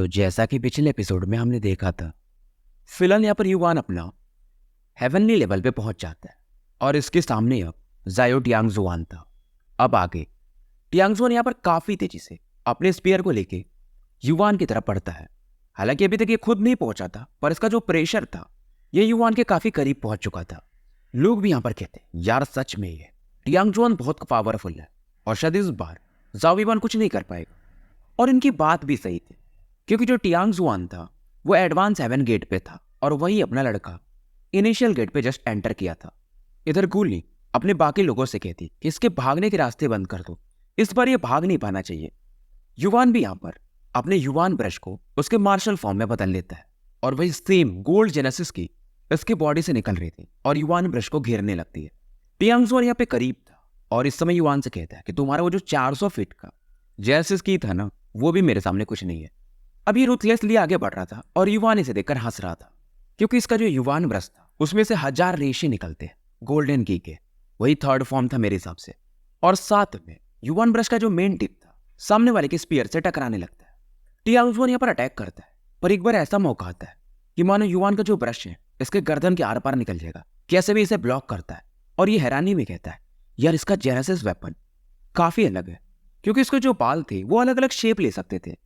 तो जैसा कि पिछले एपिसोड में हमने देखा था, फिलहाल यहाँ पर युवान अपना हेवनली लेवल पे पहुंच जाता है और इसके सामने अब जायो टियांगजुआन था। अब आगे टियांगजुआन यहाँ पर काफी तेजी से अपने स्पीयर को लेके युवान की तरफ बढ़ता है। हालांकि अभी तक ये खुद नहीं पहुंचा था, पर इसका जो प्रेशर था ये युवान के काफी करीब पहुंच चुका था। लोग भी यहाँ पर कहते हैं यार सच में ये टियांगजुआन बहुत पावरफुल है और शायद इस बार जाओ युवान कुछ नहीं कर पाएगा। और इनकी बात भी सही थी, क्योंकि जो टियांगजुआन था वो एडवांस हेवन गेट पे था और वही अपना लड़का इनिशियल गेट पे जस्ट एंटर किया था। इधर गुली अपने बाकी लोगों से कहती कि इसके भागने के रास्ते बंद कर दो, इस बार ये भाग नहीं पाना चाहिए। युवान भी यहाँ पर अपने युवान ब्रश को उसके मार्शल फॉर्म में बदल लेता है और वही सेम गोल्ड जेनेसिस की इसके बॉडी से निकल रही थी और युवान ब्रश को घेरने लगती है। टियांगजुआन यहाँ पे करीब था और इस समय युवान से कहता है कि तुम्हारा वो जो 400 फीट का जेनेसिस की था ना, वो भी मेरे सामने कुछ नहीं है। अब ये रूथलेसली आगे बढ़ रहा था और युवान इसे देखकर हंस रहा था, क्योंकि इसका जो युवान ब्रश था उसमें से 1000 रेशे निकलते हैं गोल्डन की के। वही थर्ड फॉर्म था मेरे हिसाब से। और साथ में युवान ब्रश का जो मेन टिप था सामने वाले के स्पीयर से टकराने लगता है। टियांगजुआन यहाँ पर अटैक करता है, पर एक बार ऐसा मौका आता है कि मानो युवान का जो ब्रश है इसके गर्दन के आर पार निकल जाएगा। कैसे भी इसे ब्लॉक करता है और ये हैरानी में कहता है यार इसका जेनेसिस वेपन काफी अलग है, क्योंकि इसके जो बाल थे वो अलग अलग शेप ले सकते थे।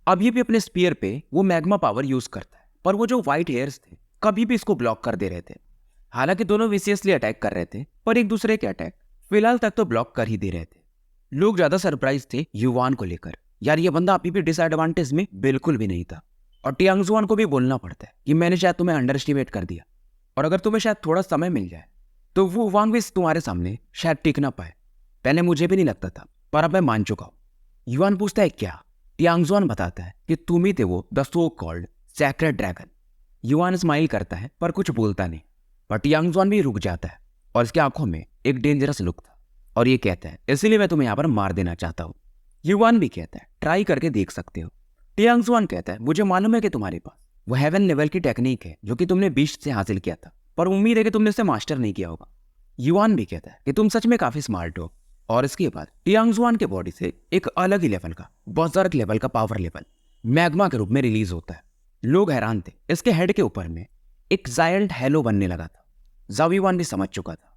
अब ये भी अपने स्पीयर पे वो मैग्मा पावर यूज करता है, पर वो जो व्हाइट हेयर्स थे कभी भी इसको ब्लॉक कर दे रहे थे। हालांकि दोनों विशियसली अटैक कर रहे थे, पर एक दूसरे के अटैक फिलहाल तक तो ब्लॉक कर ही दे रहे थे। लोग ज्यादा सरप्राइज थे युवान को लेकर। यार ये बंदा अभी भी डिसएडवांटेज में बिल्कुल भी नहीं था। और टियांगजुआन को भी बोलना पड़ता है कि मैंने शायद तुम्हें अंडर एस्टिमेट कर दिया, और अगर तुम्हें शायद थोड़ा समय मिल जाए तो वो वांग भी तुम्हारे सामने शायद टिक ना पाए। पहले मुझे भी नहीं लगता था, पर अब मैं मान चुका हूं। युवान पूछता है क्या? टियांगजुआन बताता है कि तुम ही थे वो the so called sacred dragon. युवान स्माइल करता है पर कुछ बोलता नहीं, पर टियांगजुआन भी रुक जाता है और इसकी आंखों में एक डेंजरस लुक था और ये कहता है इसलिए मैं तुम्हें यहाँ पर मार देना चाहता हूँ। युवान भी कहता है ट्राई करके देख सकते हो। टियांगजुआन कहता है मुझे मालूम है कि तुम्हारे पास वो हेवन लेवल की टेक्निक है जो कि तुमने बीस्ट से हासिल किया था, पर उम्मीद है कि तुमने इसे मास्टर नहीं किया होगा। युवान भी कहता है कि तुम सच में काफी स्मार्ट हो। और इसके बाद टियांगजुआन के बॉडी से एक अलग ही लेवल का बर्जर्क लेवल का पावर लेवल मैग्मा के रूप में रिलीज होता है। लोग हैरान थे। इसके हेड के ऊपर में एक जायंट हेलो बनने लगा था। जाओ युवान भी समझ चुका था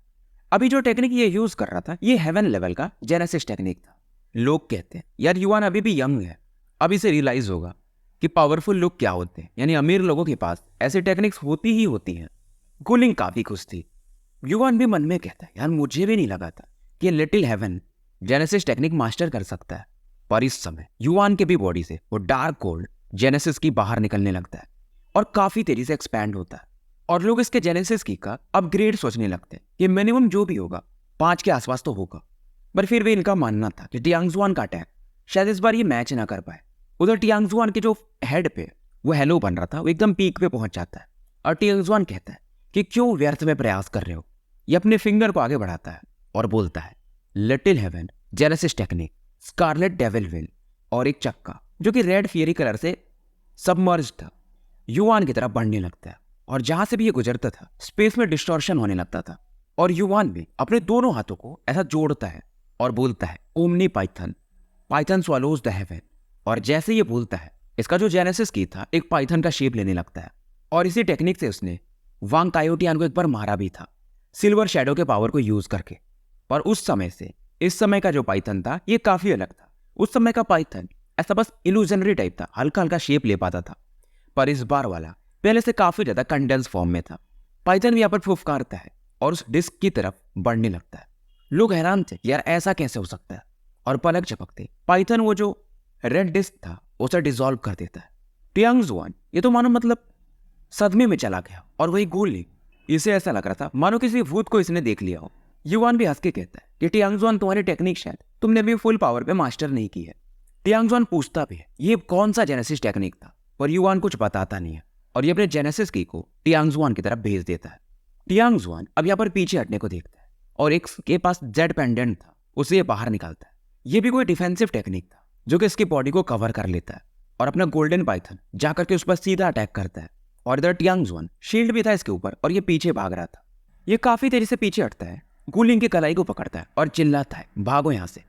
अभी जो टेक्निक ये यूज कर रहा था ये हेवन लेवल का जेनेसिस टेक्निक था। लोग कहते हैं यार युवान अभी भी यंग है, अब इसे रियलाइज होगा कि पावरफुल लोग क्या होते हैं, यानी अमीर लोगों के पास ऐसी टेक्निक्स होती ही होती हैं। गुलिंग काफी खुश थी। युवान भी मन में कहता है यार मुझे भी नहीं लगा था कि little heaven genesis technique master कर सकता है। पर इस समय युवान के भी बॉडी से वो डार्क गोल्ड जेनेसिस की बाहर निकलने लगता है और काफी तेजी से एक्सपैंड होता है। और लोग इसके जेनेसिस की का अपग्रेड सोचने लगते हैं कि मिनिमम जो भी होगा 5 के आसपास तो होगा। पर फिर भी इनका मानना था कि टियांगजुआन का अटैक शायद इस बार ये मैच ना कर पाए। उधर टियांगजुआन के जो हेड पे वो हेलो बन रहा था वो एकदम पीक पे पहुंच जाता है और टियांगजुआन कहता है कि क्यों व्यर्थ में प्रयास कर रहे हो। ये अपने फिंगर को आगे बढ़ाता है और बोलता है little heaven genesis technique scarlet devil will, और एक चक्का जो कि रेड फियरी कलर से सबमर्ज था युवान की तरफ बढ़ने लगता है। और जहां से भी ये गुजरता था स्पेस में डिस्टॉर्शन होने लगता था और युवान भी अपने दोनों हाथों को ऐसा जोड़ता है और बोलता है omni python, python swallows the heaven. और जैसे ये बोलता है इसका जो जेनेसिस की था एक पाइथन का शेप लेने लगता है। और इसी टेक्निक से उसने वांग कायोटियान को एक बार मारा भी था सिल्वर शैडो के पावर को यूज करके। पर उस समय से इस समय का जो पाइथन था ये काफी अलग था। उस समय का पाइथन ऐसा बस इल्यूजनरी टाइप था, हल्का हल्का शेप ले पाता था, पर इस बार वाला पहले से काफी ज्यादा कंडेंस फॉर्म में था। पाइथन भी यहाँ पर फुफकारता है और उस डिस्क की तरफ बढ़ने लगता है। लोग हैरान थे यार ऐसा कैसे हो सकता है, और पलक झपकते पाइथन वो जो रेड डिस्क था उसे डिसॉल्व कर देता है। टियांगजुआन ये तो मानो मतलब सदमे में चला गया और वही गोली इसे ऐसा लग रहा था मानो किसी भूत को इसने देख लिया हो। युवान भी हंस के कहता है कि टियांगजुआन तुम्हारी टेक्निक शायद तुमने भी फुल पावर पे मास्टर नहीं की है। टियांगजुआन पूछता भी है ये कौन सा जेनेसिस टेक्निक था, पर युवान कुछ बताता नहीं है और ये अपने जेनेसिस की को टियांगजुआन की तरफ भेज देता है। टियांगजुआन अब यहाँ पर पीछे हटने को देखता है और एक के पास जेड पेंडेंट था उसे ये बाहर निकालता है। ये भी कोई डिफेंसिव टेक्निक था जो कि इसकी बॉडी को कवर कर लेता है और अपना गोल्डन पाइथन जाकर के उस पर सीधा अटैक करता है। और इधर टियांगजुआन शील्ड भी था इसके ऊपर और ये पीछे भाग रहा था। ये काफी तेजी से पीछे हटता है, गुलिंग की कलाई को पकड़ता है और चिल्लाता है भागो यहाँ से।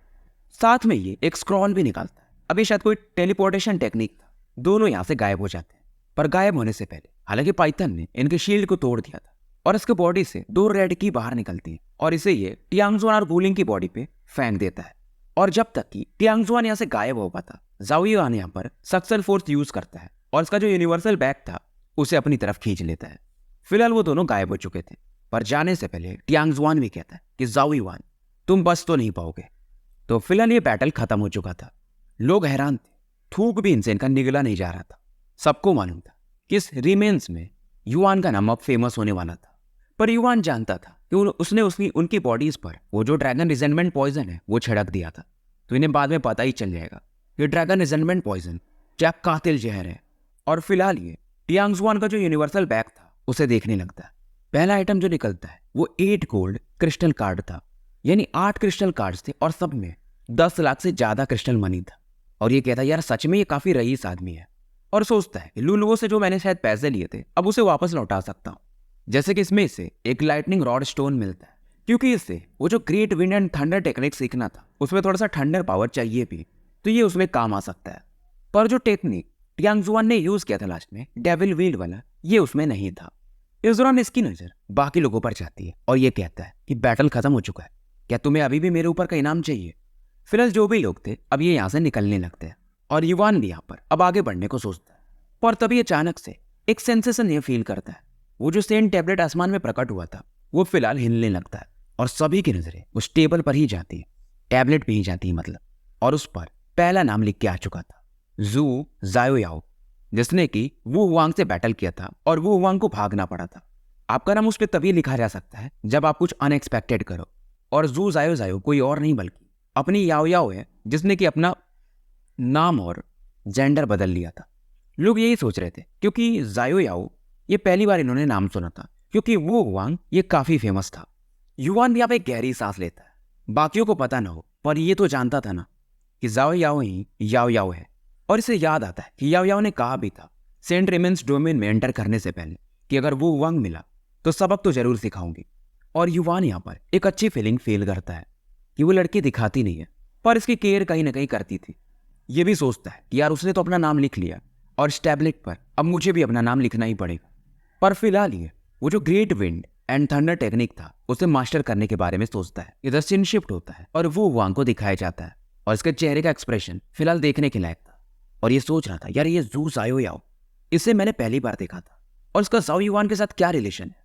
साथ में ये एक स्क्रॉल भी निकालता है। अभी शायद कोई टेलीपोर्टेशन टेक्निक था दोनों यहाँ से गायब हो जाते हैं। पर गायब होने से पहले हालांकि पाइथन ने इनके शील्ड को तोड़ दिया था और इसके बॉडी से 2 रेड की बाहर निकलती है और इसे ये टियांगजुआन और गुलिंग की बॉडी पे फेंक देता है। और जब तक कि टियांगजुआन यहाँ से गायब हो पाता, जाओ युआन यहाँ पर सक्सेल फोर्स यूज करता है और इसका जो यूनिवर्सल बैग था उसे अपनी तरफ खींच लेता है। फिलहाल वो दोनों गायब हो चुके थे, पर जाने से पहले टियांगजुआन भी कहता है कि जाओ युआन तुम बच तो नहीं पाओगे। तो फिलहाल ये बैटल खत्म हो चुका था। लोग हैरान थे, थूक भी इनसे इनका निगला नहीं जा रहा था। सबको मालूम था कि इस रिमेन्स में युआन का नाम अब फेमस होने वाला था। पर युआन जानता था कि उसने उनकी बॉडीज पर वो जो ड्रैगन रिजेंटमेंट पॉइजन है वो छिड़क दिया था। तो इन्हें बाद में पता ही चल जाएगा कि ड्रैगन रिजेंटमेंट पॉइजन क्या कातिल जहर है। और फिलहाल ये टियांगजुआन का जो यूनिवर्सल बैग था उसे देखने लगता है। पहला आइटम जो निकलता है वो 8 गोल्ड क्रिस्टल कार्ड था, यानी 8 क्रिस्टल कार्ड्स थे और सब में 10 लाख से ज्यादा क्रिस्टल मनी था। और ये कहता है यार सच में ये काफी रईस आदमी है। और सोचता है लुलुओ से जो मैंने शायद पैसे लिए थे अब उसे वापस लौटा सकता हूँ। जैसे कि इसमें इसे एक लाइटनिंग रॉड स्टोन मिलता है, क्योंकि इससे वो जो great wind and thunder technique सीखना था उसमें थोड़ा सा थंडर पावर चाहिए भी, तो ये उसमें काम आ सकता है। पर जो टेक्निक टियांगजुआन ने यूज किया था लास्ट में डेविल व्हील वाला, ये उसमें नहीं था। इस दौरान इसकी नजर बाकी लोगों पर जाती है और ये कहता है कि बैटल खत्म हो चुका है, क्या तुम्हें अभी भी मेरे ऊपर का इनाम चाहिए। फिलहाल जो भी लोग थे अब ये यहाँ से निकलने लगते हैं और युवान भी यहाँ पर अब आगे बढ़ने को सोचता है। पर तभी अचानक से एक सेंसेशन ये फील करता है, वो जो सेंट टैबलेट आसमान में प्रकट हुआ था वो फिलहाल हिलने लगता है और सभी की नजरें उस टेबल पर ही जाती है, टैबलेट पे ही जाती है मतलब। और उस पर पहला नाम लिख के आ चुका था, जू जाओयाओ, जिसने कि वू हुआंग से बैटल किया था और वू हुआंग को भागना पड़ा था। आपका नाम उस पर तभी लिखा जा सकता है जब आप कुछ अनएक्सपेक्टेड करो। और जू जाओ कोई और नहीं बल्कि अपनी याओ याओ है, जिसने कि अपना नाम और जेंडर बदल लिया था। लोग यही सोच रहे थे क्योंकि जायो याओ ये पहली बार इन्होंने नाम सुना था, क्योंकि वो हुआंग ये काफी फेमस था। युवान भी यहाँ पे गहरी सांस लेता है, बाकियों को पता ना हो पर ये तो जानता था ना कि जाओ याओ ही याओ याओ है। और इसे याद आता है कि याओ याओ ने कहा भी था सेंट रेमेंस डोमेन में एंटर करने से पहले कि अगर वो हुआंग मिला तो सबक तो जरूर सिखाऊंगी। और युवान यहाँ पर एक अच्छी फीलिंग फील करता है कि वो लड़की दिखाती नहीं है पर इसकी केयर कहीं ना कहीं करती थी। ये भी सोचता है कि यार उसने तो अपना नाम लिख लिया और इस टैबलेट पर अब मुझे भी अपना नाम लिखना ही पड़ेगा। पर फिलहाल ये वो जो great wind and thunder technique था उसे मास्टर करने के बारे में सोचता है। इधर सीन शिफ्ट होता है और वो हुआंग को दिखाया जाता है और इसके चेहरे का एक्सप्रेशन फिलहाल देखने के लायक था। और ये सोच रहा था यार ये जू जाओ याओ, इसे मैंने पहली बार देखा था और इसका जाओ युआन के साथ क्या रिलेशन है,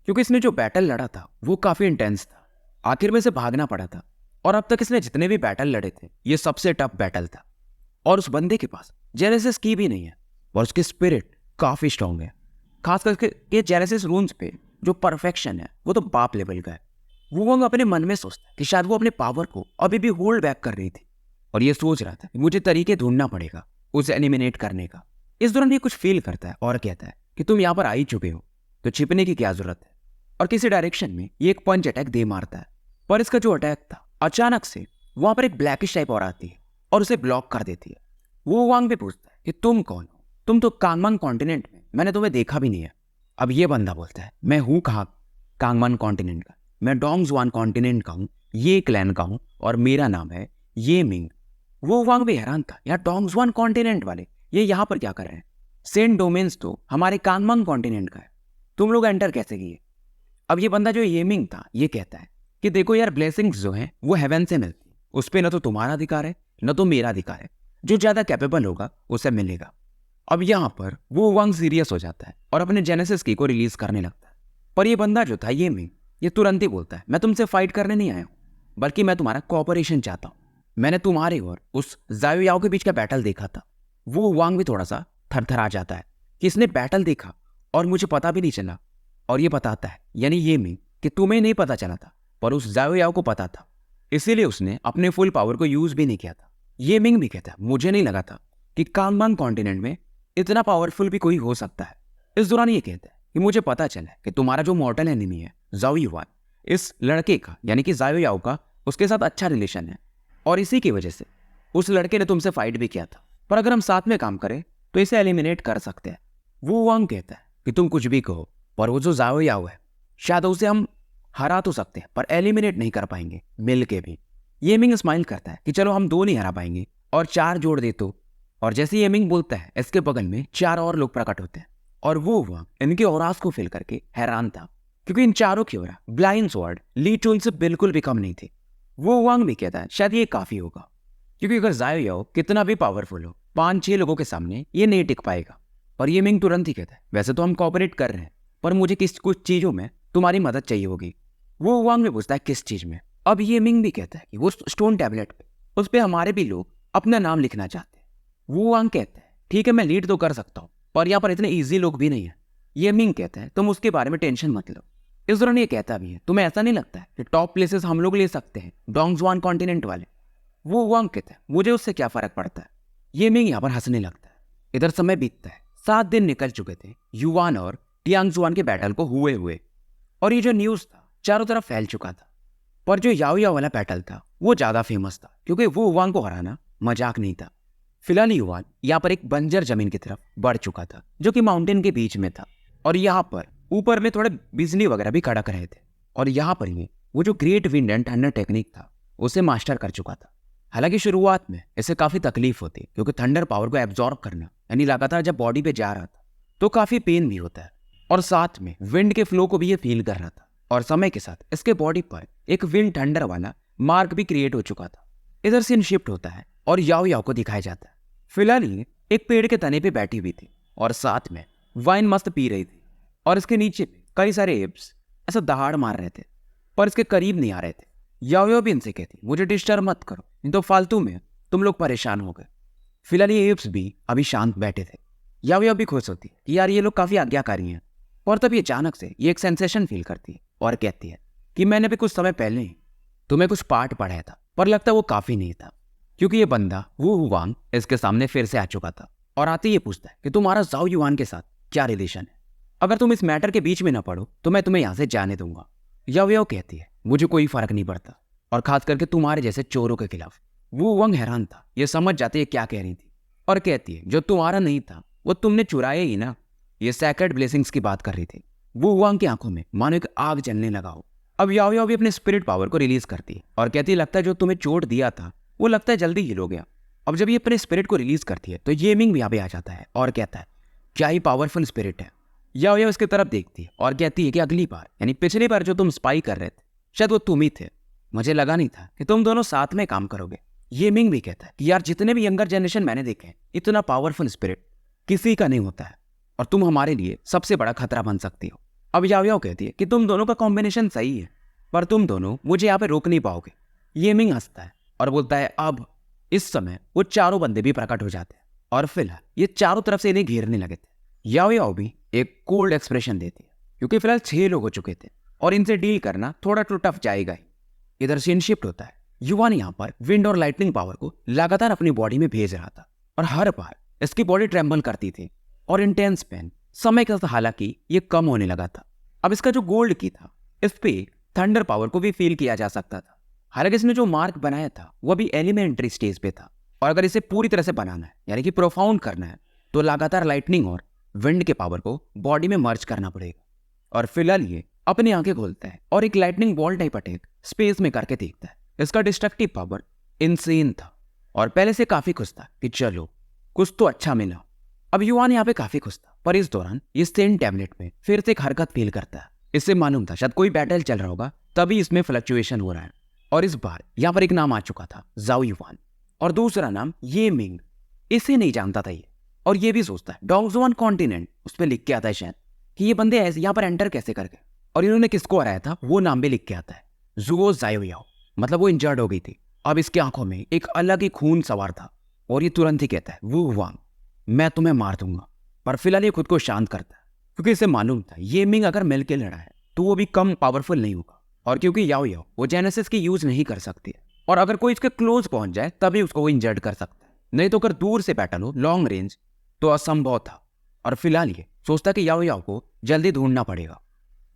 क्योंकि इसने जो बैटल लड़ा था वो काफी इंटेंस था। आखिर में इसे भागना पड़ा था और अब तक इसने जितने भी बैटल लड़े थे ये सबसे टफ बैटल था। और उस बंदे के पास जेनेसिस की भी नहीं है और उसकी स्पिरिट काफी स्ट्रांग है। खास करके ये जेनेसिस रून्स पे जो परफेक्शन है वो तो बाप लेवल का है। वो अपने मन में सोचता है कि शायद वो अपने पावर को अभी भी होल्ड बैक कर रही थी और ये सोच रहा था कि मुझे तरीके ढूंढना पड़ेगा उसे एलिमिनेट करने का। इस दौरान ये कुछ फील करता है और कहता है कि तुम यहाँ पर आ ही चुके हो तो छिपने की क्या जरूरत है। और किसी डायरेक्शन में ये एक पंच अटैक दे मारता है, पर इसका जो अटैक था अचानक से वहां पर एक ब्लैकिश टाइप और आती है और उसे ब्लॉक कर देती है। वो वांग भी पूछता है कि तुम कौन हो, तुम तो कांगमन कॉन्टिनेंट में, मैंने तुम्हें देखा भी नहीं है। अब ये बंदा बोलता है मैं हूं कहाँ कांगमन कॉन्टिनेंट का, मैं डोंगजुआन कॉन्टिनेंट का हूँ, ये क्लैन का हूँ और मेरा नाम है ये मिंग। वो वांग भी हैरान था, यार डोंगजुआन कॉन्टिनेंट वाले ये यहाँ पर क्या कर रहे हैं, सेंट डोमेन्स तो हमारे कांगमन कॉन्टिनेंट का है, तुम लोग एंटर कैसे किए। अब ये बंदा जो ये मिंग था ये कहता है कि देखो यार ब्लेसिंग्स जो हैं वो हेवन से मिलती है, उस पर न तो तुम्हारा अधिकार है न तो मेरा अधिकार है, जो ज्यादा कैपेबल होगा उसे मिलेगा। अब यहाँ पर वो वांग सीरियस हो जाता है और अपने जेनेसिस की को रिलीज करने लगता है। पर ये बंदा जो था ये मिंग ये तुरंत ही बोलता है मैं तुमसे फाइट करने नहीं आया हूँ, बल्कि मैं तुम्हारा कोऑपरेशन चाहता हूँ। मैंने तुम्हारे और उस जायो याओ के बीच का बैटल देखा था। वो वांग भी थोड़ा सा थरथर आ जाता है कि इसने बैटल देखा और मुझे पता भी नहीं चला। और ये बताता है यानी ये मिंग कि तुम्हें नहीं पता चला था पर उस जायो याओ को पता था, इसीलिए उसने अपने फुल पावर को यूज भी नहीं किया था। ये मिंग भी कहता है मुझे नहीं लगा था कि कांगमन कॉन्टिनेंट में इतना पावरफुल भी कोई हो सकता है। इस दौरान ये कहता है कि मुझे पता चला कि तुम्हारा जो मॉर्टल एनिमी है जाओ युआन, इस लड़के का यानी कि जायो याओ का उसके साथ अच्छा रिलेशन है और इसी की वजह से उस लड़के ने तुमसे फाइट भी किया था, पर अगर हम साथ में काम करें तो इसे एलिमिनेट कर सकते हैं। वो वांग कहता है कि तुम कुछ भी कहो पर वो जो जाओ याओ है शायद उसे हम हरा तो सकते हैं पर एलिमिनेट नहीं कर पाएंगे मिल के भी। ये मिंग स्माइल करता है कि चलो हम 2 नहीं हरा पाएंगे और 4 जोड़ दे तो और जैसे ही येमिंग बोलता है, इसके बगल में 4 और लोग प्रकट होते हैं और वो वांग इनके औरास को फील करके हैरान था, क्योंकि इन चारों की ओर ब्लाइंड स्वॉर्ड ली चुन से बिल्कुल भी कम नहीं थी। वो वांग भी कहता है शायद ये काफी होगा, क्योंकि अगर जायो याओ कितना भी पावरफुल हो, 5-6 लोगों के सामने ये नहीं टिक पाएगा। पर ये मिंग तुरंत ही कहता है, वैसे तो हम कोऑपरेट कर रहे हैं, पर मुझे कुछ चीजों में तुम्हारी मदद चाहिए होगी। वो वांग में पूछता है किस चीज में। अब ये मिंग भी कहता है कि वो स्टोन टैबलेट पे, उस पे हमारे भी लोग अपना नाम लिखना चाहते हैं। वो वांग कहता है ठीक है, मैं लीड तो कर सकता हूँ, पर यहाँ पर इतने ईजी लोग भी नहीं है। ये मिंग कहता है तुम उसके बारे में टेंशन मत लो। इस दौरान ये कहता भी है, तुम्हें ऐसा नहीं लगता है कि टॉप प्लेसेस हम लोग ले सकते हैं, डोंगजुआन कॉन्टिनेंट वाले। वो वांग कहता है मुझे उससे क्या फर्क पड़ता है। ये मिंग यहाँ पर हंसने लगता है। इधर समय बीतता है, 7 दिन निकल चुके थे युवान और टियांगजुआन के बैटल को हुए और ये जो न्यूज था चारों तरफ फैल चुका था। पर जो याओ याओ वाला बैटल था वो ज्यादा फेमस था, क्योंकि वो युवान को हराना मजाक नहीं था। फिलहाल युवान यहाँ पर एक बंजर जमीन की तरफ बढ़ चुका था, जो कि माउंटेन के बीच में था, और यहाँ पर ऊपर में थोड़े बिजली वगैरह भी कड़क रहे थे। और यहाँ पर ही वो जो great wind and thunder technique था उसे मास्टर कर चुका था। हालांकि शुरुआत में इसे काफी तकलीफ होती, क्योंकि थंडर पावर को एब्जॉर्ब करना यानी लगातार जब बॉडी पे जा रहा था तो काफी पेन भी होता है, और साथ में विंड के फ्लो को भी ये फील कर रहा था। और समय के साथ इसके बॉडी पर एक विंड थंडर वाला मार्क भी क्रिएट हो चुका था। इधर सीन शिफ्ट होता है और याओ याओ को दिखाया जाता है। फिलहाल ये एक पेड़ के तने पे बैठी हुई थी और साथ में वाइन मस्त पी रही थी, और इसके नीचे पे कई सारे एप्स ऐसा दहाड़ मार रहे थे, पर इसके करीब नहीं आ रहे थे। याओ याओ भी इनसे कहती मुझे डिस्टर्ब मत करो, नहीं तो फालतू में तुम लोग परेशान हो गए। फिलहाल ये एप्स भी अभी शांत बैठे थे। याओ याओ भी खुश होती है कि यार ये लोग काफी आज्ञाकारी हैं। और तभी अचानक से ये एक सेंसेशन फील करती है और कहती है कि मैंने भी कुछ समय पहले ही तुम्हें कुछ पार्ट पढ़ाया था, पर लगता वो काफी नहीं था, क्योंकि ये बंदा वो युवान इसके सामने फिर से आ चुका था और आते ये पूछता है कि तुम्हारा जाओ युवान के साथ क्या रिलेशन है। अगर तुम इस मैटर के बीच में ना पड़ो तो मैं तुम्हें यहाँ से जाने दूंगा। याओ याओ कहती है मुझे कोई फर्क नहीं पड़ता, और खास करके तुम्हारे जैसे चोरों के खिलाफ। वो वंग हैरान था, ये समझ जाते ये क्या कह रही थी, और कहती है जो तुम्हारा नहीं था वो तुमने चुराया ही ना। ये सैक्रेड ब्लेसिंग्स की बात कर रही थी। वो वांग की आंखों में मानो एक आग जलने लगा हो। अब याओ याओ भी अपने स्पिरिट पावर को रिलीज करती है और कहती है लगता है जो तुम्हें चोट दिया था वो लगता है जल्दी हील हो गया। अब जब ये अपने स्पिरिट को रिलीज करती है तो ये मिंग भी यहाँ पे आ जाता है और कहता है क्या ही पावरफुल स्पिरिट है। याओ याओ इसकी तरफ देखती है और कहती है कि अगली बार यानी पिछली बार जो तुम स्पाई कर रहे थे शायद वो तुम ही थे, मुझे लगा नहीं था कि तुम दोनों साथ में काम करोगे। ये मिंग भी कहता है कि यार जितने भी यंगर जनरेशन मैंने देखे हैं इतना पावरफुल स्पिरिट किसी का नहीं होता है, और तुम हमारे लिए सबसे बड़ा खतरा बन सकती हो। अब याओ याओ कहती है कि तुम दोनों का कॉम्बिनेशन सही है, पर तुम दोनों मुझे यहाँ पे रोक नहीं पाओगे। ये मिंग हंसता है और बोलता है अब इस समय वो चारों बंदे भी प्रकट हो जाते हैं और फिलहाल ये चारों तरफ से इन्हें घेरने लगे थे। याओ याओ भी एक कोल्ड एक्सप्रेशन देती है, क्योंकि फिलहाल 6 लोग हो चुके थे और इनसे डील करना थोड़ा तो टफ जाएगा ही। इधर सीन शिफ्ट होता है। युवान यहाँ पर विंड और लाइटनिंग पावर को लगातार अपनी बॉडी में भेज रहा था, और हर बार इसकी बॉडी ट्रेम्बल करती थी और इंटेंस पेन समय के साथ हालांकि ये कम होने लगा था। अब इसका जो गोल्ड की था इस पे थंडर पावर को भी फील किया जा सकता था। हालांकि इसने जो मार्क बनाया था वो भी एलिमेंट्री स्टेज पे था, और अगर इसे पूरी तरह से बनाना है यानी कि प्रोफाउंड करना है तो लगातार लाइटनिंग और विंड के पावर को बॉडी में मर्ज करना पड़ेगा। और फिलहाल ये अपनी आंखें खोलता है और एक lightning ball type attack space में करके देखता है। इसका डिस्ट्रक्टिव पावर इनसेन था और पहले से काफी खुश था कि चलो कुछ तो अच्छा मिला। अब युवान यहाँ पे काफी खुश था, पर इस दौरान ये सेन टैबलेट में फिर से एक हरकत फील करता है। इससे मालूम था शायद कोई बैटल चल रहा होगा, तभी इसमें फ्लक्चुएशन हो रहा है। और इस बार यहाँ पर एक नाम आ चुका था जाओ युवान, और दूसरा नाम ये मिंग। इसे नहीं जानता था ये, और ये भी सोचता है डोंगजुआन कॉन्टिनेंट उस पर लिख के आता है शायद कि ये बंदे ऐसे यहाँ पर एंटर कैसे कर गए, और इन्होंने किसको हराया था वो नाम भी लिख के आता है जुओ जाओ याओ, मतलब वो इंजर्ड हो गई थी। अब इसकी आंखों में एक अलग ही खून सवार था, और ये तुरंत ही कहता है वो वांग मैं तुम्हें मार दूंगा। पर फिलहाल ये खुद को शांत करता है, क्योंकि इसे मालूम था ये मिंग अगर मिलके लड़ा है तो वो भी कम पावरफुल नहीं होगा, और क्योंकि याओ याओ वो जेनेसिस की यूज नहीं कर सकती है, और अगर कोई इसके क्लोज पहुंच जाए तभी उसको वो इंजर्ड कर सकता है, नहीं तो अगर दूर से बैटल हो लॉन्ग रेंज तो असंभव था। और फिलहाल ये सोचता कि याओ याओ को जल्दी ढूंढना पड़ेगा।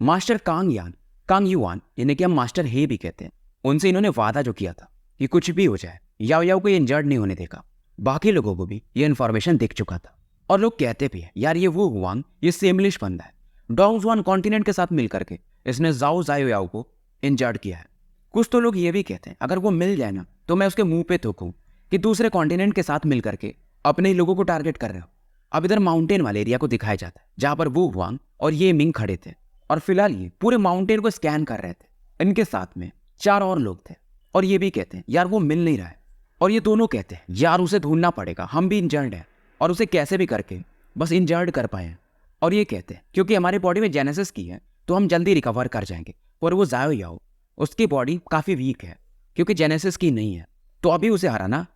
मास्टर कांग युआन इन्हें कि हम मास्टर हे भी कहते हैं, उनसे इन्होंने वादा जो किया था कि कुछ भी हो जाए याओ याओ को ये इंजर्ड नहीं होने देगा। बाकी लोगों को भी ये इन्फॉर्मेशन दिख चुका था, और लोग कहते भी है यार ये वो वांग ये सेमलिश बंदा है, डोंगजुआन कॉन्टिनेंट के साथ मिलकर के इसने जाओ जाओ याओ को इंजर्ड किया है। कुछ तो लोग ये भी कहते हैं अगर वो मिल जाए ना तो मैं उसके मुंह पे थूकूं कि दूसरे कॉन्टिनेंट के साथ मिलकर के अपने ही लोगों को टारगेट कर रहे हो। अब इधर माउंटेन वाले एरिया को दिखाया जाता है जहां पर वू वांग और ये मिंग खड़े थे और फिलहाल ये पूरे माउंटेन को स्कैन कर रहे थे। इनके साथ में 4 और लोग थे और ये भी कहते हैं यार वो मिल नहीं रहा है। और ये दोनों कहते हैं यार उसे ढूंढना पड़ेगा, हम भी इंजर्ड हैं और उसे कैसे भी करके बस इंजर्ड कर पाए। और ये कहते हैं क्योंकि हमारी बॉडी में जेनेसिस की है तो हम जल्दी रिकवर कर जाएंगे। और वो जायो याओ उसकी बॉडी काफ़ी वीक है क्योंकि जेनेसिस की नहीं है, तो अभी उसे हराना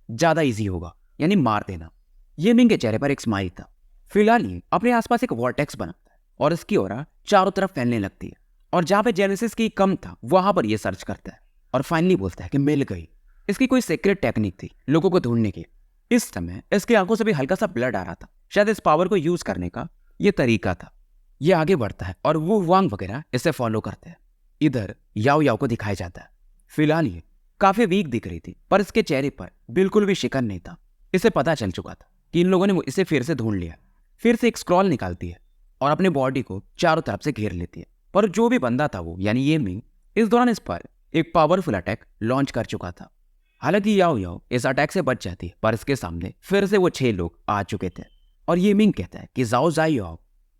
ज़्यादा ईजी होगा, यानी मार देना। ये मिंग के चेहरे पर एक स्माइल था। फिलहाल ये अपने आसपास एक वॉर्टेक्स बनाता है और इसकी ऑरा चारों तरफ फैलने लगती है और जहाँ पे जेनेसिस की कम था वहां पर ये सर्च करता है और फाइनली बोलता है कि मिल गई। इसकी कोई सीक्रेट टेक्निक थी लोगों को ढूंढने की। इस समय इसकी आंखों से भी हल्का सा ब्लड आ रहा था, शायद इस पावर को यूज करने का ये तरीका था। ये आगे बढ़ता है और वो वांग वगैरह इसे फॉलो करते हैं। इधर याओ याओ को दिखाया जाता है। फिलहाल ये काफी वीक दिख रही थी पर इसके चेहरे पर बिल्कुल भी शिकन नहीं था। इसे पता चल चुका था कि इन लोगों ने इसे फिर से ढूंढ लिया। फिर से एक स्क्रॉल निकालती है और अपने बॉडी को चारों तरफ से घेर लेती है। पर जो भी बंदा था वो यानी ये मिंग इस दौरान इस पर एक पावरफुल अटैक लॉन्च कर चुका था। हालांकि याओ याओ इस अटैक से बच जाती है पर इसके सामने फिर से वो 6 लोग आ चुके थे और ये मिंग कहता है कि जाओ याओ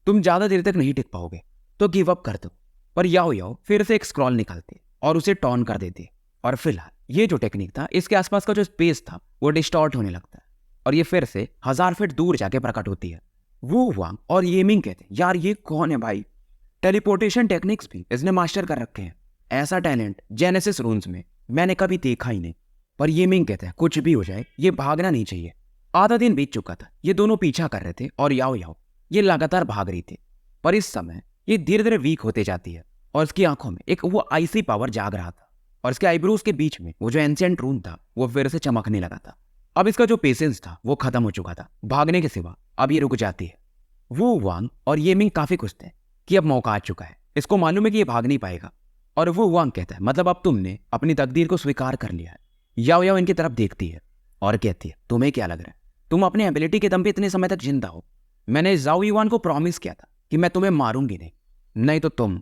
तुम ज्यादा देर तक नहीं टिक पाओगे तो गिव अप कर दो। पर याओ याओ फिर से एक स्क्रॉल निकालती है और उसे टॉन कर देती है। और फिलहाल ये जो टेक्निक था इसके आसपास का जो स्पेस था वो डिस्टॉर्ट होने लगता है और ये फिर से 1000 फीट दूर जाके प्रकट होती है। वो वांग और ये मिंग कहते हैं यार ये कौन है भाई, टेलीपोर्टेशन टेक्निक्स भी इसने मास्टर कर रखे हैं। ऐसा टैलेंट जेनेसिस रून्स में मैंने कभी देखा ही नहीं। पर ये मिंग कहते हैं कुछ भी हो जाए ये भागना नहीं चाहिए। आधा दिन बीत चुका था, ये दोनों पीछा कर रहे थे और याओ याओ ये लगातार भाग रही थी। पर इस समय ये धीरे धीरे वीक होते जाती है और इसकी आंखों में एक वो आइसी पावर जाग रहा था और इसके आईब्रोज के बीच में वो जो एंशिएंट रून था वो फिर से चमकने लगा था। अब इसका जो पेशेंस था वो खत्म हो चुका था भागने के सिवा। अब ये रुक जाती है। वो वांग और ये मिंग काफी खुश थे कि अब मौका आ चुका है, इसको मालूम है कि ये भाग नहीं पाएगा। और वो वांग कहता है मतलब अब तुमने अपनी तकदीर को स्वीकार कर लिया है। याओ याओ इनकी तरफ देखती है और कहती है तुम्हें क्या लग रहा है, तुम अपने एबिलिटी के दम पे इतने समय तक जिंदा हो। मैंने जाओ युआन को प्रॉमिस किया था कि मैं तुम्हें मारूंगी नहीं तो तुम।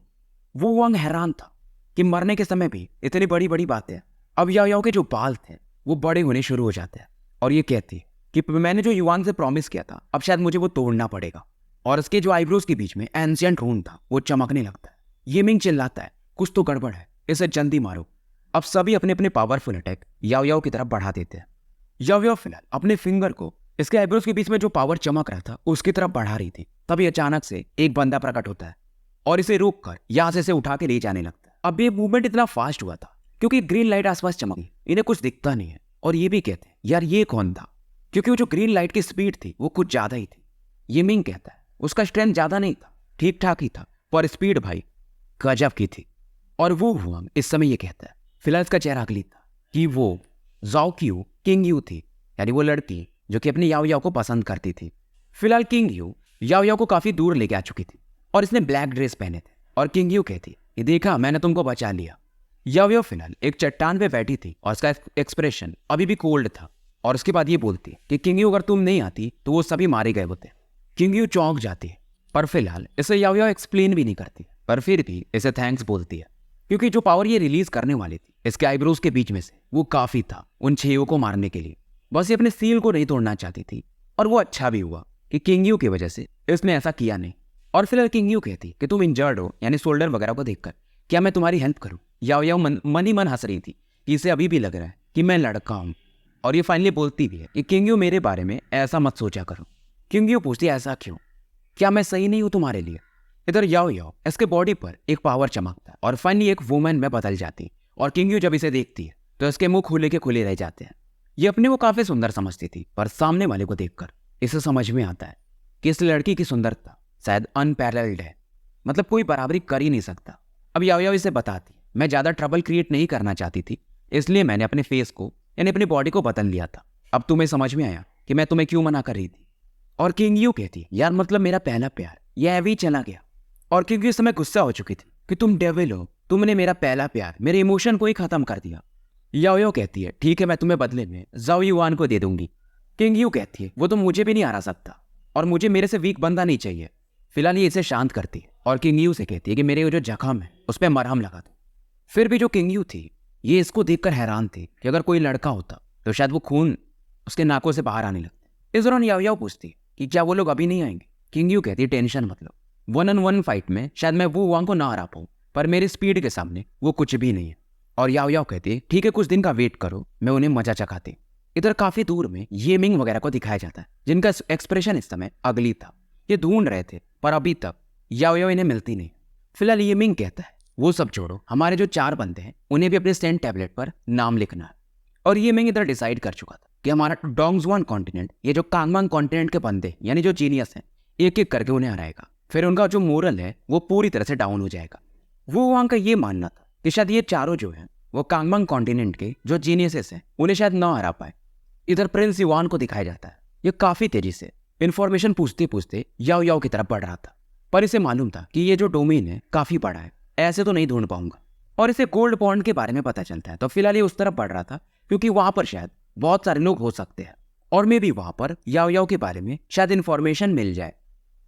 वो वांग हैरान था कि मरने के समय भी इतनी बड़ी बड़ी बातें। अब याओ याओ के जो बाल थे वो बड़े होने शुरू हो जाते हैं और ये कहती है कि मैंने जो युआन से प्रॉमिस किया था अब शायद मुझे वो तोड़ना पड़ेगा। और इसके जो आईब्रोज के बीच में एंशिएंट रून था वो चमकने लगता है। ये मिंग चिल्लाता है कुछ तो गड़बड़ है, इसे जल्दी मारो। अब सभी अपने अपने पावरफुल अटैक याओ याओ की तरफ बढ़ा देते हैं। याओ याओ फिलहाल अपने फिंगर को इसके आईब्रोज के बीच में जो पावर चमक रहा था उसकी तरफ बढ़ा रही थी। तभी अचानक से एक बंदा प्रकट होता है और इसे रोक कर यहां से इसे उठा के ले जाने लगता है। अब ये मूवमेंट इतना फास्ट हुआ था क्योंकि ग्रीन लाइट आसपास चमकी, इन्हें कुछ दिखता नहीं है। और ये भी कहते हैं यार ये कौन था, क्योंकि वो जो ग्रीन लाइट की स्पीड थी वो कुछ ज्यादा ही थी। ये मिंग कहता है उसका स्ट्रेंथ ज्यादा नहीं था, ठीक ठाक ही था, पर स्पीड भाई गजब की थी। और वो हुआ इस समय ये कहता है, फिलहाल इसका चेहरा अगली था कि वो जाओ क्यू किंग यू थी, यानी वो लड़की जो कि अपने याओ याओ को पसंद करती थी। फिलहाल किंग यू याओ याओ को काफी दूर लेके आ चुकी थी और इसने ब्लैक ड्रेस पहने थे। और किंग यू कहती ये देखा मैंने तुमको बचा लिया। याओ याओ फिलहाल एक चट्टान पे बैठी थी और उसका एक्सप्रेशन अभी भी कोल्ड था। और उसके बाद ये बोलती कि किंग यू अगर तुम नहीं आती तो वो सभी मारे गए होते। किंग यू चौंक जाती है पर फिलहाल इसे याओ याओ एक्सप्लेन भी नहीं करती, पर फिर भी इसे थैंक्स बोलती है क्योंकि जो पावर ये रिलीज करने वाली थी इसके आईब्रोज के बीच में से वो काफी था उन 6 को मारने के लिए। बस ये अपने सील को नहीं तोड़ना चाहती थी और वो अच्छा भी हुआ कि किंग यू की वजह से इसने ऐसा किया नहीं। और फिलहाल किंग यू कहती कि तुम इंजर्ड हो, यानी शोल्डर वगैरह को देखकर क्या मैं तुम्हारी हेल्प करूं। याओ याओ मन ही मन हंस रही थी कि इसे अभी भी लग रहा है कि मैं लड़का हूं। और ये फाइनली बोलती भी है कि किंग यू मेरे बारे में ऐसा मत सोचा करो। किंग यू पूछती ऐसा क्यों, क्या मैं सही नहीं हूं तुम्हारे लिए। इधर याओ याओ इसके बॉडी पर एक पावर चमकता और फाइनली एक वुमेन में बदल जाती। और किंग यू जब इसे देखती है तो इसके मुंह खुले के खुले रह जाते हैं। ये अपने को काफी सुंदर समझती थी पर सामने वाले को देखकर इसे समझ में आता है कि इस लड़की की सुंदरता शायद अनपैरेलल्ड है, मतलब कोई बराबरी कर ही नहीं सकता। अब याओ याओ इसे बताती मैं ज्यादा ट्रबल क्रिएट नहीं करना चाहती थी, इसलिए मैंने अपने फेस को यानी अपनी बॉडी को बदल लिया था। अब तुम्हें समझ में आया कि मैं तुम्हें क्यों मना कर रही थी। और किंग यू कहती यार मतलब मेरा पहला प्यार यह अभी चला गया। और किंग यू इस समय गुस्सा हो चुकी थी कि तुम डेविल हो, तुमने मेरा पहला प्यार मेरे इमोशन को ही खत्म कर दिया। याओ याओ कहती है ठीक है मैं तुम्हें बदले में जाओ युआन को दे दूंगी। किंग यू कहती है वो तो मुझे भी नहीं हरा सकता और मुझे मेरे से वीक बंदा नहीं चाहिए। फिलहाल ये इसे शांत करती है और किंग यू से कहती है कि मेरे जो जख्म है उस पर मरहम लगा दो। फिर भी जो किंग यू थी ये इसको देखकर हैरान थी कि अगर कोई लड़का होता तो शायद वो खून उसके नाकों से बाहर आने लगता। इस दौरान याओ याओ पूछती है कि क्या वो लोग अभी नहीं आएंगे। किंग यू कहती है टेंशन मतलब 1-on-1 फाइट में शायद मैं वो वांग को ना हरा पाऊँ, पर मेरी स्पीड के सामने वो कुछ भी नहीं है। और याओ याओ कहती है ठीक है कुछ दिन का वेट करो, मैं उन्हें मजा चखाती। इधर काफी दूर में ये मिंग वगैरह को दिखाया जाता है जिनका एक्सप्रेशन इस समय अगली था। ये ढूंढ रहे थे पर अभी तक याओ याओ इन्हें मिलती नहीं। फिलहाल ये मिंग कहता है वो सब छोड़ो, हमारे जो 4 बंदे हैं उन्हें भी अपने स्टैंड टैबलेट पर नाम लिखना है। और ये मिंग इधर डिसाइड कर चुका था कि हमारा डोंगजुआन कॉन्टिनेंट, ये जो कांगमांग कॉन्टिनेंट के बंदे यानी जो जीनियस हैं, एक एक करके उन्हें हराएगा। फिर उनका जो मोरल है वो पूरी तरह से डाउन हो जाएगा। वो वहां का ये मानना था कि शायद ये चारों जो हैं वो कांगमांग कॉन्टिनेंट के जो जीनियसेस हैं उन्हें शायद ना हरा पाए। इधर प्रिंस युआन को दिखाया जाता है। ये काफी तेजी से इन्फॉर्मेशन पूछते पूछते याओ याओ की तरफ बढ़ रहा था, पर इसे मालूम था कि ये जो डोमेन है काफी बड़ा है, ऐसे तो नहीं ढूंढ पाऊंगा। और इसे गोल्ड पॉन्ड के बारे में पता चलता है, तो फिलहाल ये उस तरफ बढ़ रहा था क्योंकि वहां पर शायद बहुत सारे लोग हो सकते हैं और मे भी वहां पर याओ याओ के बारे में शायद इन्फॉर्मेशन मिल जाए।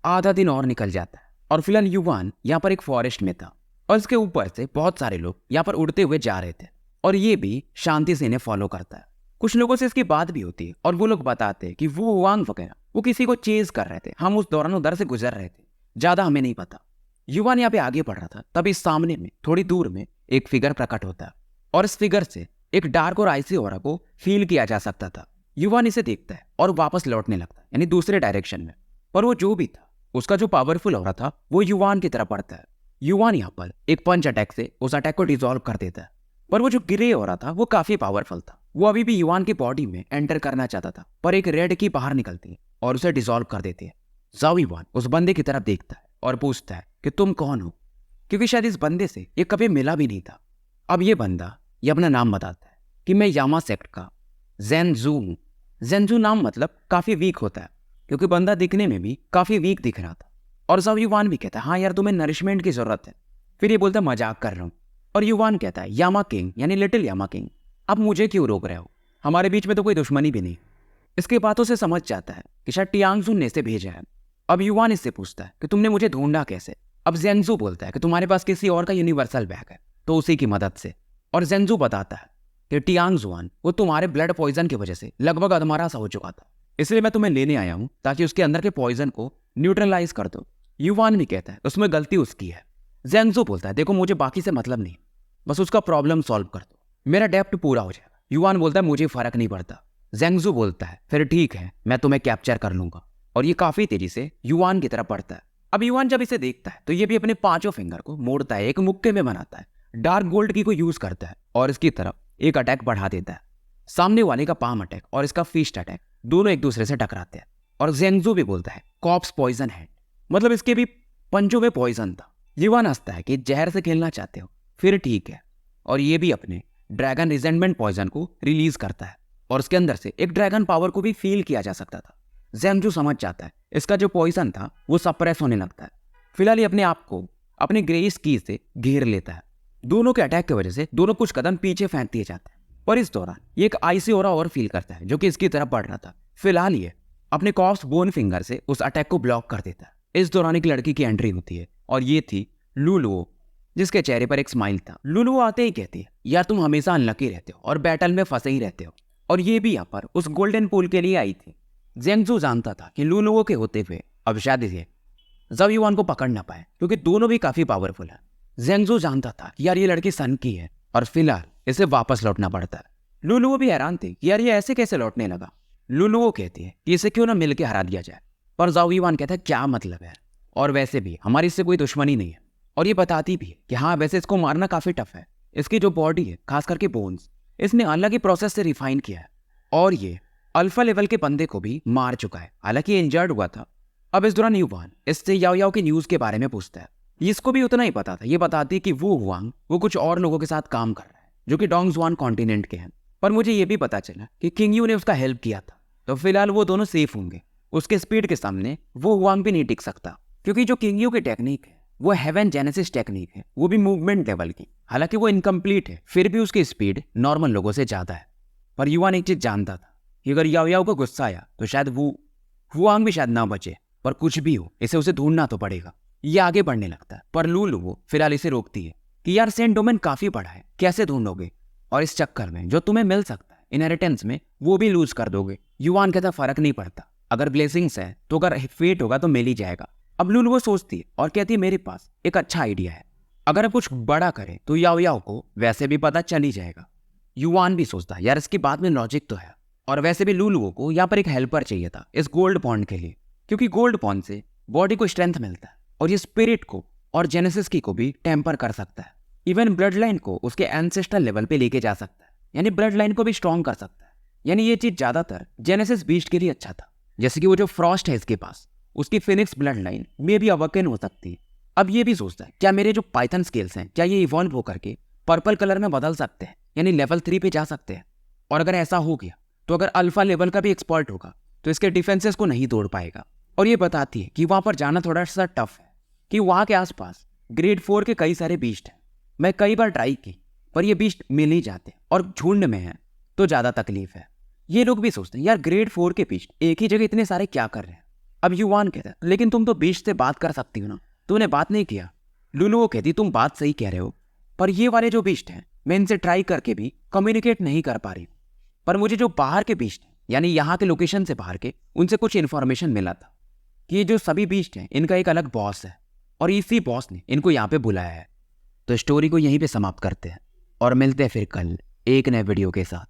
आधा दिन और निकल जाता है और फिलहाल युवान यहाँ पर एक फॉरेस्ट में था और इसके ऊपर से बहुत सारे लोग यहाँ पर उड़ते हुए जा रहे थे और ये भी शांति से इन्हें फॉलो करता है। कुछ लोगों से इसकी बात भी होती है और वो लोग बताते हैं कि वो वांग वगैरह वो किसी को चेज कर रहे थे, हम उस दौरान उधर से गुजर रहे थे, ज्यादा हमें नहीं पता। युवान यहाँ पे आगे बढ़ रहा था, तभी सामने में थोड़ी दूर में एक फिगर प्रकट होता है और इस फिगर से एक डार्क और आइसी ऑरा को फील किया जा सकता था। युवान इसे देखता है और वापस लौटने लगता है यानी दूसरे डायरेक्शन में, पर वो जो भी था उसका जो पावरफुल ऑरा था वो युवान की तरफ बढ़ता है। युवान यहाँ पर एक पंच अटैक से उस अटैक को डिसॉल्व कर देता है, पर वो जो ग्रे ऑरा था वो काफी पावरफुल था। वो अभी भी युवान की बॉडी में एंटर करना चाहता था, पर एक रेड की बाहर निकलती है और उसे डिसॉल्व कर देती है। जाओ युवान उस बंदे की तरफ देखता है और पूछता है कि तुम कौन हो, क्योंकि शायद इस बंदे से ये कभी मिला भी नहीं था। अब ये बंदा ये अपना नाम बताता है कि मैं यामा सेक्ट का ज़ेनजू हूँ। ज़ेनजू नाम मतलब काफी वीक होता है, क्योंकि बंदा दिखने में भी काफी वीक दिख रहा था। और जाओ युवान भी कहता है हाँ यार तुम्हें नरिशमेंट की जरूरत है। फिर ये बोलता है मजाक कर रहा हूँ। और युवान कहता है यामा किंग यानी लिटिल यामा किंग, अब मुझे क्यों रोक रहे हो, हमारे बीच में तो कोई दुश्मनी भी नहीं। इसके बातों से समझ जाता है कि शायद टियांगजू ने इसे भेजा है। अब युवान इससे पूछता है कि तुमने मुझे ढूंढा कैसे। अब ज़ेनजू बोलता है कि तुम्हारे पास किसी और का यूनिवर्सल बैग है, तो उसी की मदद से। और ज़ेनजू बताता है कि टियांगजुआन वो तुम्हारे ब्लड पॉइजन की वजह से लगभग अधमरा सा हो चुका था, इसलिए मैं तुम्हें लेने आया हूं ताकि उसके अंदर के पॉइजन को न्यूट्रलाइज कर दो। युवान भी कहता है उसमें गलती उसकी है। ज़ेनजू बोलता है देखो मुझे बाकी से मतलब नहीं, बस उसका प्रॉब्लम सॉल्व कर दो, मेरा डेप्ट पूरा हो जाएगा। युवान बोलता है मुझे फर्क नहीं पड़ता। ज़ेनजू बोलता है फिर ठीक है मैं तुम्हें कैप्चर कर लूंगा। और ये काफी तेजी से युवान की तरफ बढ़ता है। अब युवान जब इसे देखता है तो ये भी अपने 5 फिंगर को मोड़ता है, एक मुक्के में बनाता है, डार्क गोल्ड की को यूज करता है और इसकी तरफ एक अटैक बढ़ा देता है। सामने वाले का पाम अटैक और इसका फिस्ट अटैक दोनों एक दूसरे से टकराते हैं। और ज़ेनजू भी बोलता है कॉप्स पॉइजन हैंड, मतलब इसके भी पंचों में पॉइजन था। युवान हंसता है कि जहर से खेलना चाहते हो, फिर ठीक है। और ये भी अपने ड्रैगन रिजेंटमेंट पॉइजन को रिलीज करता है और उसके अंदर से एक ड्रैगन पावर को भी फील किया जा सकता था। ज़ेनजू समझ जाता है इसका जो पॉइजन था वो सप्रेस होने लगता है। फिलहाल ये अपने आप को अपने ग्रेस की से घेर लेता है। दोनों के अटैक की वजह से दोनों कुछ कदम पीछे फेंक दिए जाते हैं, पर इस दौरान ये एक आइसी ऑरा और फील करता है जो कि इसकी तरफ बढ़ रहा था। फिलहाल ये अपने कॉप्स बोन फिंगर से उस अटैक को ब्लॉक कर देता है। इस दौरान एक लड़की की एंट्री होती है और ये थी लुलुओ, जिसके चेहरे पर एक स्माइल था। लुलुओ आते ही कहती है यार तुम हमेशा अनलकी रहते हो और बैटल में फंसे ही रहते हो। और ये भी यहाँ पर उस गोल्डन पूल के लिए आई थी। ज़ेनजू जानता था कि लुलुओ के होते हुए अब शायद ये जाओ युवान को पकड़ ना पाए, क्योंकि दोनों भी काफी पावरफुल है। ज़ेनजू जानता था कि यार ये लड़की सन की है और फिलहाल इसे वापस लौटना पड़ता है। लुलुओ भी हैरान थी कि यार ये ऐसे कैसे लौटने लगा। लुलुओ कहती है कि इसे क्यों ना मिलके हरा दिया जाए, पर जाओ युवान कहता है क्या मतलब है, और वैसे भी हमारी इससे कोई दुश्मनी नहीं है। और ये बताती भी है कि हाँ वैसे इसको मारना काफी टफ है, इसकी जो बॉडी है खास करके बोन्स इसने अलग ही प्रोसेस से रिफाइन किया है और ये अल्फा लेवल के बंदे को भी मार चुका है, हालांकि ये इंजर्ड हुआ था। अब इस दौरान युवान इससे याओ याओ की न्यूज के बारे में पूछता है। इसको भी उतना ही पता था। ये बताती कि वो हुआंग वो कुछ और लोगों के साथ काम कर रहा है जो कि डोंगजुआन कॉन्टिनेंट के हैं, पर मुझे ये भी पता चला कि किंग यू ने उसका हेल्प किया था, तो फिलहाल वो दोनों सेफ होंगे। उसके स्पीड के सामने वो हुआंग भी नहीं टिक सकता, क्योंकि जो किंग यू की टेक्निक है वो हेवन जेनेसिस टेक्निक है, वो भी मूवमेंट लेवल की। हालांकि वो इनकम्प्लीट है, फिर भी उसकी स्पीड नॉर्मल लोगों से ज्यादा है। पर युवान एक चीज जानता था कि अगर याओ याओ को गुस्सा आया तो शायद वो हुआंग भी शायद ना बचे, पर कुछ भी हो इसे उसे ढूंढना तो पड़ेगा। ये आगे बढ़ने लगता है, पर लुलु वो फिलहाल इसे रोकती है कि यार सेंट डोमेन काफी बड़ा है, कैसे ढूंढोगे, और इस चक्कर में जो तुम्हें मिल सकता है इनहेरिटेंस में वो भी लूज कर दोगे। युवान कहता फर्क नहीं पड़ता, अगर ब्लेसिंग्स है तो अगर फेट होगा तो मिल ही जाएगा। अब लुलु वो सोचती है और कहती है मेरे पास एक अच्छा आइडिया है, अगर आप कुछ बड़ा करें तो याओ याओ को वैसे भी पता चल ही जाएगा। युवान भी सोचता है यार इसकी बात में लॉजिक तो है, और वैसे भी लुलुओं को यहाँ पर एक हेल्पर चाहिए था इस गोल्ड पॉन्ड के लिए, क्योंकि गोल्ड पॉन्ड से बॉडी को स्ट्रेंथ मिलता है और ये स्पिरिट को और जेनेसिस की को भी टेम्पर कर सकता है। इवन ब्लड लाइन को उसके एंसेस्टर लेवल पे लेके जा सकता है, यानी ब्लड लाइन को भी स्ट्रॉन्ग कर सकता है। यानी ये चीज ज्यादातर जेनेसिस बीस्ट के लिए अच्छा था, जैसे कि वो जो फ्रॉस्ट है इसके पास, उसकी फिनिक्स ब्लड लाइन में भी अवकन हो सकती है। अब ये भी सोचता है क्या मेरे जो पाइथन स्किल्स हैं क्या ये इवॉल्व होकर के पर्पल कलर में बदल सकते हैं, यानी लेवल 3 पे जा सकते हैं। और अगर ऐसा हो गया तो अगर अल्फा लेवल का भी एक्सपर्ट होगा तो इसके डिफेंसेस को नहीं तोड़ पाएगा। और ये बताती है कि वहां पर जाना थोड़ा सा टफ है, कि वहां के आसपास ग्रेड 4 के कई सारे बीस्ट हैं। मैं कई बार ट्राई की पर ये बीस्ट मिल नहीं जाते और झुंड में है तो ज्यादा तकलीफ है। ये लोग भी सोचते हैं यार ग्रेड 4 के बीस्ट एक ही जगह इतने सारे क्या कर रहे हैं। अब युवान कहता है लेकिन तुम तो बीस्ट से बात कर सकती हो ना, तूने बात नहीं किया। लुलु वो कहती तुम बात सही कह रहे हो, पर ये वाले जो बीस्ट हैं मैं इनसे ट्राई करके भी कम्युनिकेट नहीं कर पा रही हूँ। पर मुझे जो बाहर के बीस्ट हैं यानी यहाँ के लोकेशन से बाहर के, उनसे कुछ इन्फॉर्मेशन मिला था कि ये जो सभी बीस्ट हैं इनका एक अलग बॉस है और इसी बॉस ने इनको यहाँ पे बुलाया है। तो स्टोरी को यहीं पे समाप्त करते हैं और मिलते हैं फिर कल एक नए वीडियो के साथ।